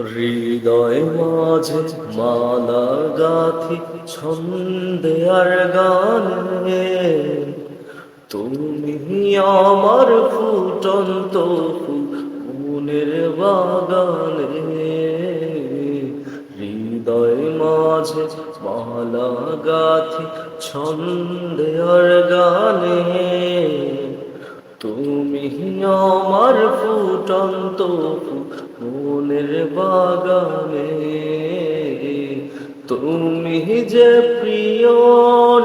হৃদয় মাঝে মালা গাথি ছন্দে আর গানে, তুমি আমার ফুটন্ত ফুল মনের বাগানে। হৃদয় মাঝে মালা গাথি ছন্দে আর গানে, তুমি আমার ফুটন্ত মনের বাগানে। তুমি যে প্রিয়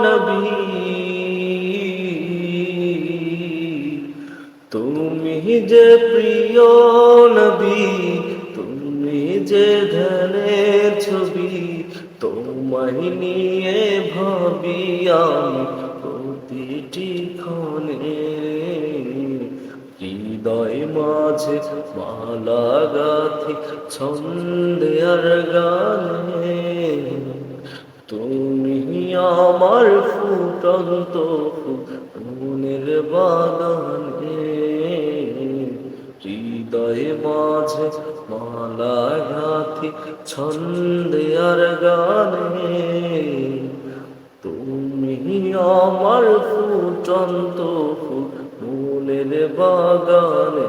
নবী, তুমি যে প্রিয় নবী, তুমি যে ধ্যানের ছবি, তোমায় নিয়ে ভাবি আমি প্রতিটি ক্ষণে। হৃদয় মাঝে মালা গাথি ছন্দে আর গানে, তুমি আমার ফুটন্ত মনের বাগানে। হৃদয় মাঝে মালা গাথি ছন্দে আর গানে, তুমি আমার ফুটন্ত মনের বাগানে।